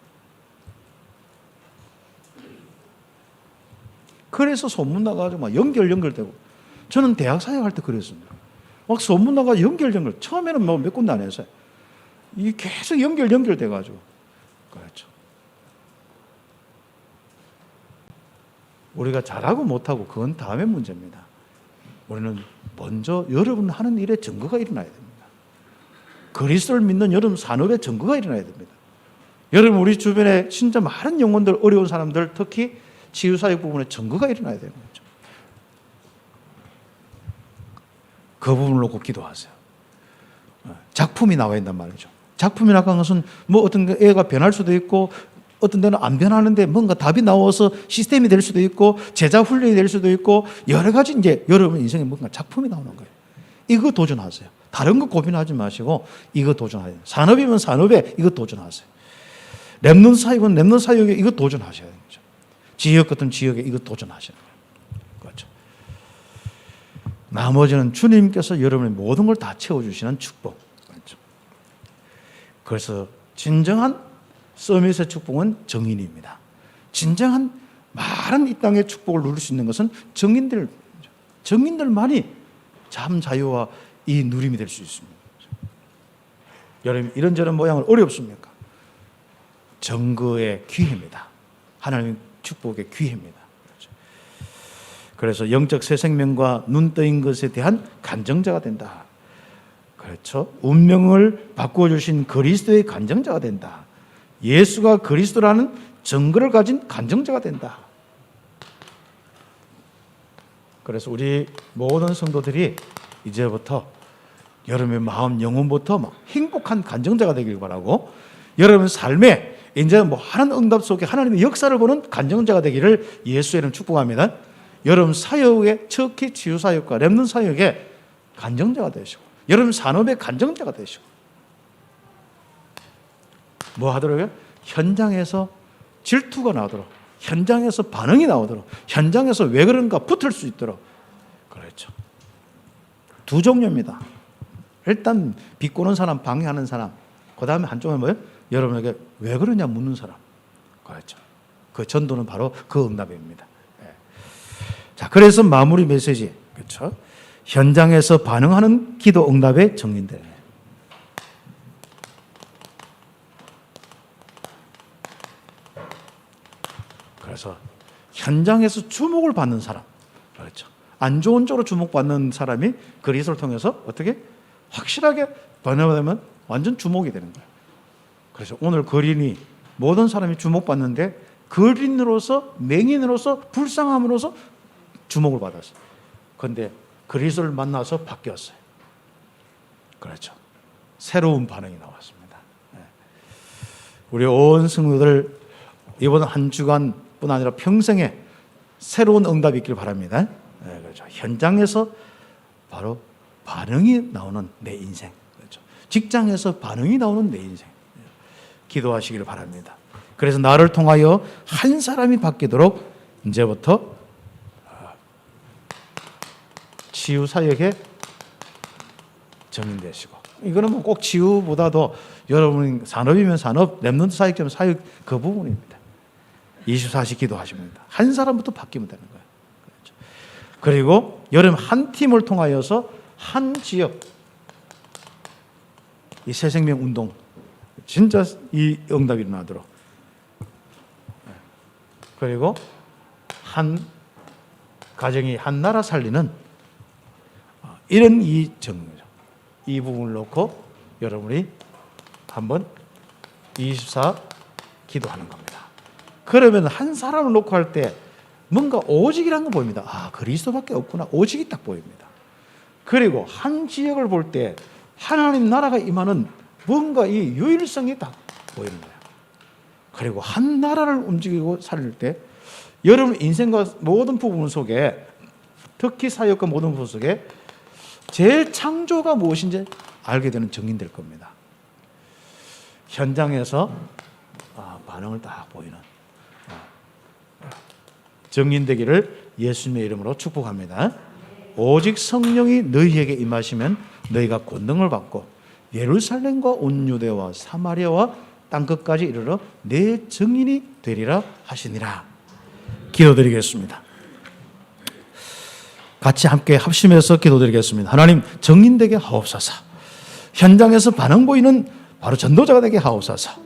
그래서 소문 나가지고 막 연결되고, 저는 대학 사역할 때 그랬습니다. 막 소문 나가지고 연결. 처음에는 뭐 몇 군데 안 했어요. 이 계속 연결돼가지고. 그렇죠. 우리가 잘하고 못하고 그건 다음의 문제입니다. 우리는 먼저 여러분 하는 일에 증거가 일어나야 됩니다. 그리스도를 믿는 여러분 산업에 증거가 일어나야 됩니다. 여러분 우리 주변에 진짜 많은 영혼들, 어려운 사람들, 특히 치유사역 부분에 증거가 일어나야 되는 거죠. 그 부분을 놓고 기도하세요. 작품이 나와야 된단 말이죠. 작품이 나간 것은 뭐 어떤 애가 변할 수도 있고 어떤 데는 안 변하는데 뭔가 답이 나와서 시스템이 될 수도 있고 제자 훈련이 될 수도 있고 여러 가지 이제 여러분 인생에 뭔가 작품이 나오는 거예요. 이거 도전하세요. 다른 거 고민하지 마시고 이거 도전하세요. 산업이면 산업에 이거 도전하세요. 렘넌트 사역은 렘넌트 사역에 이거 도전하셔야 되는 거죠. 지역 같은 지역에 이거 도전하셔야 돼요. 그렇죠. 나머지는 주님께서 여러분의 모든 걸 다 채워주시는 축복. 그렇죠. 그래서 진정한 서밋의 축복은 정인입니다. 진정한 많은 이 땅의 축복을 누릴 수 있는 것은 정인들만이 참 자유와 이 누림이 될 수 있습니다. 여러분 이런저런 모양을 어렵습니까? 정거의 기회입니다. 하나님의 축복의 기회입니다. 그래서 영적 새 생명과 눈 떠인 것에 대한 간증자가 된다. 그렇죠. 운명을 바꾸어 주신 그리스도의 간증자가 된다. 예수가 그리스도라는 증거를 가진 간증자가 된다. 그래서 우리 모든 성도들이 이제부터 여러분의 마음, 영혼부터 막 행복한 간증자가 되길 바라고, 여러분 삶에 이제 뭐 하는 응답 속에 하나님의 역사를 보는 간증자가 되기를 예수의 이름 축복합니다. 여러분 사역에, 특히 치유 사역과 렘넌트 사역에 간증자가 되시고, 여러분 산업의 간증자가 되시고, 뭐 하도록요? 현장에서 질투가 나오도록, 현장에서 반응이 나오도록, 현장에서 왜 그런가 붙을 수 있도록. 그렇죠. 두 종류입니다. 일단 비꼬는 사람, 방해하는 사람, 그 다음에 한쪽은 뭐예요? 여러분에게 왜 그러냐 묻는 사람. 그렇죠. 그 전도는 바로 그 응답입니다. 자, 그래서 마무리 메시지, 그렇죠? 현장에서 반응하는 기도 응답의 정인들. 그래서 현장에서 주목을 받는 사람, 그렇죠? 안 좋은 쪽으로 주목받는 사람이 그리스도를 통해서 어떻게 확실하게 변화되면 완전 주목이 되는 거예요. 그래서 오늘 거린이 모든 사람이 주목받는데 거린으로서, 맹인으로서, 불쌍함으로서 주목을 받았어요. 그런데 그리스도를 만나서 바뀌었어요. 그렇죠. 새로운 반응이 나왔습니다. 우리 온 성도들 이번 한 주간뿐 아니라 평생에 새로운 응답이 있길 바랍니다. 그렇죠. 현장에서 바로 반응이 나오는 내 인생, 그렇죠. 직장에서 반응이 나오는 내 인생, 기도하시기를 바랍니다. 그래서 나를 통하여 한 사람이 바뀌도록 이제부터 치유 사역에 정인되시고 이거는 뭐 꼭 치유보다도 여러분 산업이면 산업, 랩넌트 사역이면 사역 그 부분입니다. 24시 기도하시면 됩니다. 한 사람부터 바뀌면 되는 거예요. 그렇죠. 그리고 여러분 한 팀을 통하여서 한 지역, 이 새생명 운동 진짜 이 응답이 일어나도록, 그리고 한 가정이 한 나라 살리는 이런 이 부분을 놓고 여러분이 한번 24 기도하는 겁니다. 그러면 한 사람을 놓고 할 때 뭔가 오직이라는 거 보입니다. 아, 그리스도밖에 없구나. 오직이 딱 보입니다. 그리고 한 지역을 볼 때 하나님 나라가 임하는 뭔가 이 유일성이 딱 보이는 거예요. 그리고 한 나라를 움직이고 살릴 때 여러분 인생과 모든 부분 속에, 특히 사역과 모든 부분 속에 제일 창조가 무엇인지 알게 되는 증인될 겁니다. 현장에서 반응을 딱 보이는 증인되기를 예수님의 이름으로 축복합니다. 오직 성령이 너희에게 임하시면 너희가 권능을 받고 예루살렘과 온 유대와 사마리아와 땅끝까지 이르러 내 증인이 되리라 하시니라. 기도드리겠습니다. 같이 함께 합심해서 기도드리겠습니다. 하나님, 증인되게 하옵소서. 현장에서 반응 보이는 바로 전도자가 되게 하옵소서.